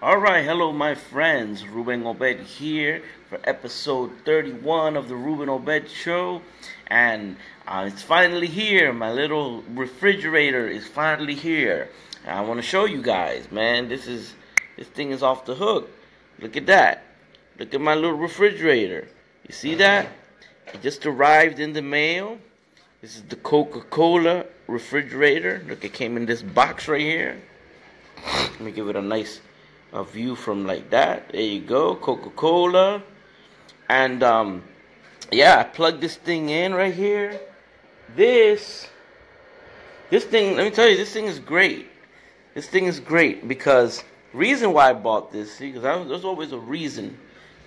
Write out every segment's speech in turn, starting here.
Alright, hello my friends. Ruben Obed here for episode 31 of the Ruben Obed Show. And it's finally here. My little refrigerator is finally here. And I want to show you guys, man. This thing is off the hook. Look at that. Look at my little refrigerator. You see that? It just arrived in the mail. This is the Coca-Cola refrigerator. Look, it came in this box right here. Let me give it a nice view from like that. There you go, Coca-Cola. And yeah, I plugged this thing in right here. This thing, let me tell you, this thing is great. This thing is great because reason why I bought this, see, because there's always a reason.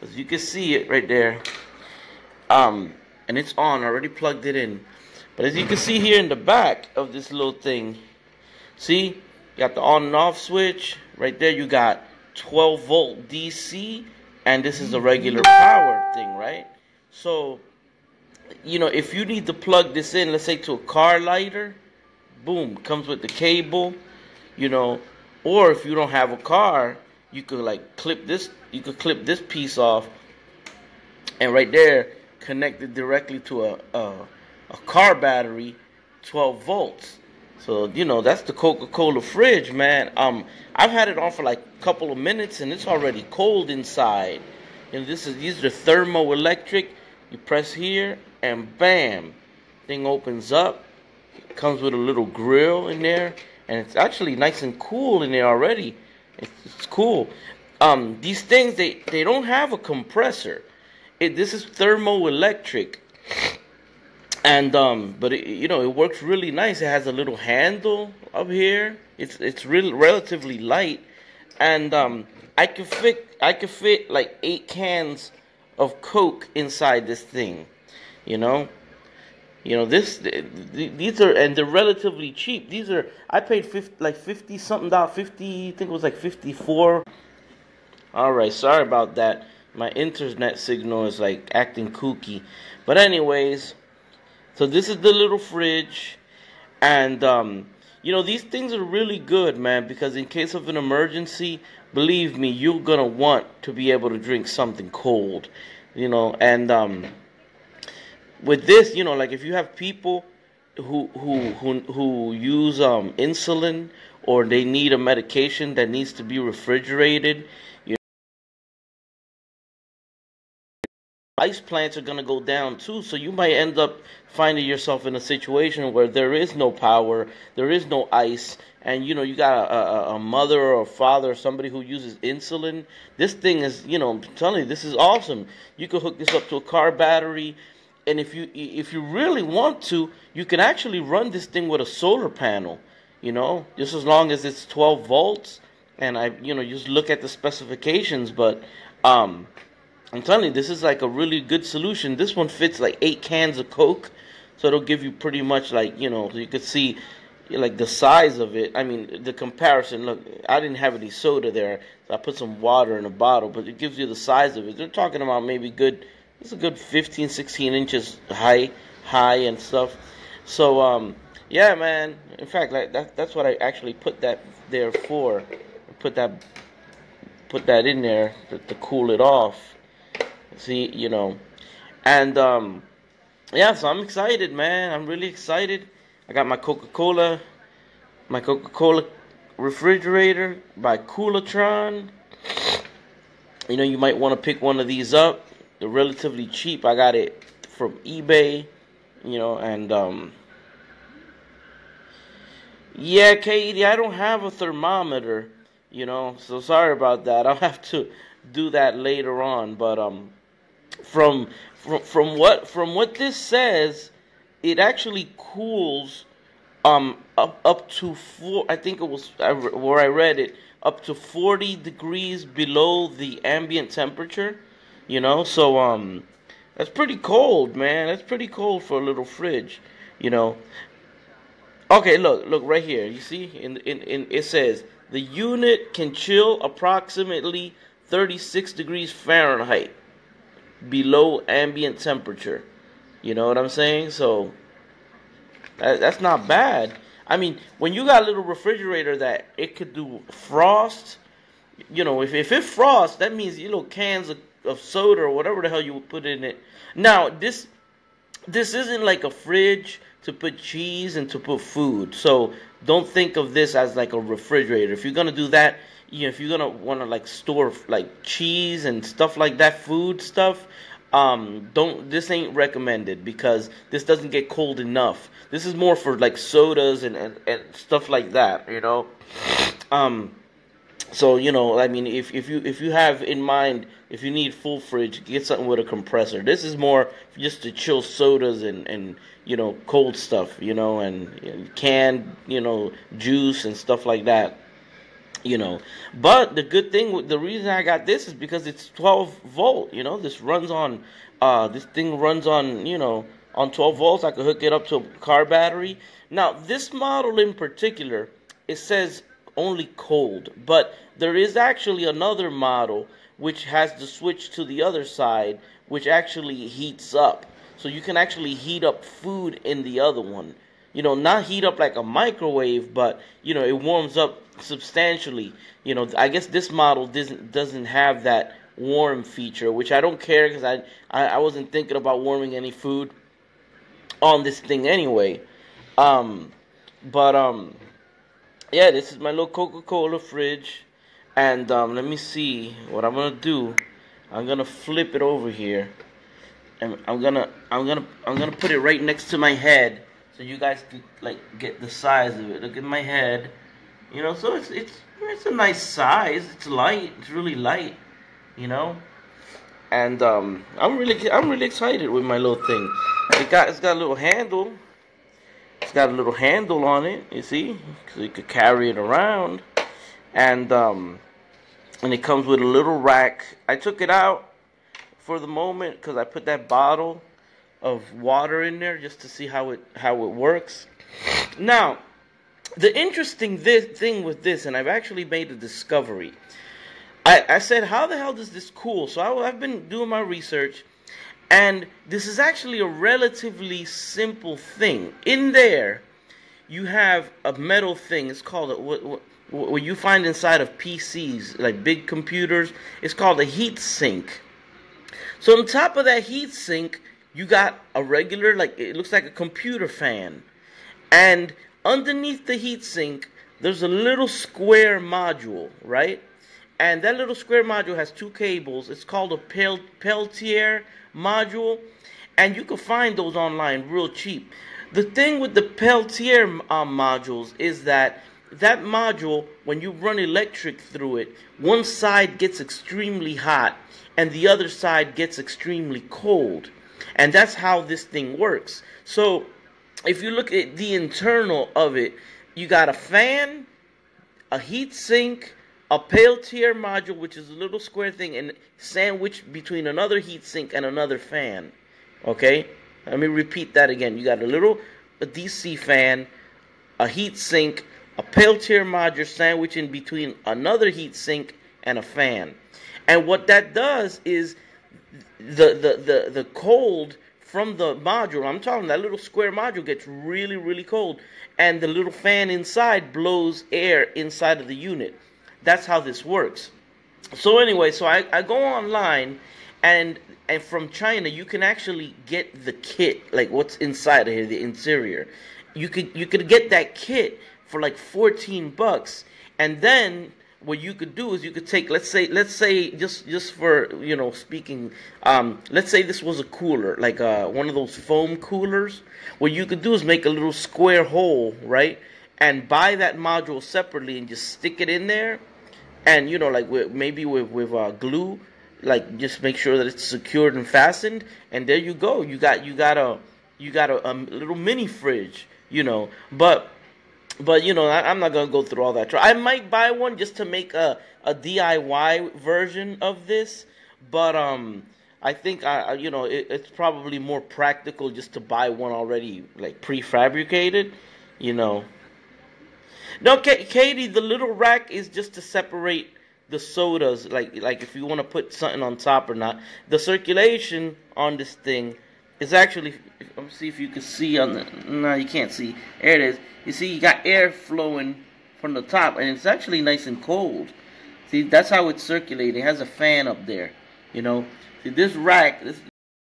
As you can see it right there. And it's on, I already plugged it in. But as you can see here in the back of this little thing, see, you got the on and off switch. Right there you got 12 volt DC, and this is a regular power thing, right? So, you know, if you need to plug this in, let's say to a car lighter, boom, comes with the cable, you know, or if you don't have a car, you could like clip this piece off, and right there, connect it directly to a car battery, 12 volts. So, you know, that's the Coca-Cola fridge, man. I've had it on for like a couple of minutes, and it's already cold inside. And these are thermoelectric. You press here, and bam, thing opens up. It comes with a little grill in there, and it's actually nice and cool in there already. It's cool. These things, they don't have a compressor. This is thermoelectric. And but you know, it works really nice. It has a little handle up here. It's really relatively light, and I could fit like 8 cans of Coke inside this thing. You know these are, and they're relatively cheap. These are, I paid 50 something dollars, 50, I think it was like 54. All right, sorry about that. My internet signal is like acting kooky, but anyways. So this is the little fridge, and you know, these things are really good, man, because in case of an emergency, believe me, you're gonna want to be able to drink something cold, you know. And with this, you know, like if you have people who use insulin, or they need a medication that needs to be refrigerated, ice plants are going to go down too, so you might end up finding yourself in a situation where there is no power, there is no ice, and you know, you got a mother or a father or somebody who uses insulin. This thing is, you know, I'm telling you, this is awesome. You can hook this up to a car battery, and if you really want to, you can actually run this thing with a solar panel, you know, just as long as it's 12 volts. And you know, just look at the specifications, but I'm telling you, this is like a really good solution. This one fits like 8 cans of Coke, so it'll give you pretty much like, you know, you could see like the size of it. I mean, the comparison. Look, I didn't have any soda there, so I put some water in a bottle, but it gives you the size of it. They're talking about maybe it's a good 15, 16 inches high and stuff. So, yeah, man. In fact, like that's what I actually put that there for. I put that in there to cool it off. See, you know, and yeah, so I'm excited, man. I'm really excited. I got my Coca-Cola refrigerator by Coolatron. You know, you might want to pick one of these up. They're relatively cheap. I got it from eBay, you know, and yeah, Katie, I don't have a thermometer, you know, so sorry about that. I'll have to do that later on, but from what this says, it actually cools up to I think it was where I read it, up to 40 degrees below the ambient temperature, you know. So that's pretty cold, man. That's pretty cold for a little fridge, you know. Okay, look right here. You see, in it says the unit can chill approximately 36 degrees Fahrenheit below ambient temperature. You know what I'm saying? So that's not bad. I mean, when you got a little refrigerator that it could do frost, if it frosts, that means cans of soda or whatever the hell you would put in it. Now this isn't like a fridge to put cheese and to put food. So don't think of this as like a refrigerator. If you're gonna do that, if you're gonna want to like store like cheese and stuff like that, food stuff, don't. This ain't recommended because this doesn't get cold enough. This is more for like sodas and stuff like that. So I mean, if you have in mind, if you need full fridge, get something with a compressor. This is more just to chill sodas and cold stuff, and canned juice and stuff like that. But the good thing, the reason I got this is because it's 12 volt. This runs on, this thing runs on, on 12 volts. I could hook it up to a car battery. Now, this model in particular, it says only cold, but there is actually another model which has the switch to the other side, which actually heats up. So you can actually heat up food in the other one. Not heat up like a microwave, but it warms up substantially. I guess this model doesn't have that warm feature, which I don't care because I wasn't thinking about warming any food on this thing anyway. Yeah, this is my little Coca-Cola fridge, and let me see what I'm gonna do. I'm gonna flip it over here, and I'm gonna put it right next to my head, so you guys can like get the size of it. Look at my head, So it's a nice size. It's light. It's really light, And I'm really excited with my little thing. It's got a little handle. It's got a little handle on it, you see, so you could carry it around, and it comes with a little rack. I took it out for the moment because I put that bottle of water in there just to see how it works. Now, the interesting thing with this, and I've actually made a discovery. I said, how the hell does this cool? So I've been doing my research. And this is actually a relatively simple thing. In there, you have a metal thing. It's called what you find inside of PCs, like big computers. It's called a heat sink. So on top of that heat sink, you got a regular, like it looks like a computer fan. And underneath the heat sink, there's a little square module, right? And that little square module has two cables. It's called a Peltier module, and you can find those online real cheap. The thing with the Peltier modules is that module, when you run electric through it, one side gets extremely hot and the other side gets extremely cold, and that's how this thing works. So if you look at the internal of it, you got a fan, a heat sink, a Peltier module, which is a little square thing, and sandwiched between another heat sink and another fan. Okay? Let me repeat that again. You got a DC fan, a heat sink, a Peltier module sandwiched in between another heat sink and a fan. And what that does is the cold from the module, I'm talking that little square module, gets really, really cold, and the little fan inside blows air inside of the unit. That's how this works. So anyway, so I go online, and from China you can actually get the kit, like what's inside of here, the interior. You could get that kit for like $14, and then what you could do is you could take, let's say just for speaking, let's say this was a cooler, like one of those foam coolers. What you could do is make a little square hole, right, and buy that module separately and just stick it in there. And like maybe with glue, like just make sure that it's secured and fastened, and there you go. You got a little mini fridge, But I'm not gonna go through all that. I might buy one just to make a DIY version of this, but I think it's probably more practical just to buy one already like prefabricated, No, Katie, the little rack is just to separate the sodas, like if you want to put something on top or not. The circulation on this thing is actually, let me see if you can see on the, no, you can't see. There it is. You see, you got air flowing from the top, and it's actually nice and cold. See, that's how it circulates. It has a fan up there, you know. See, this rack,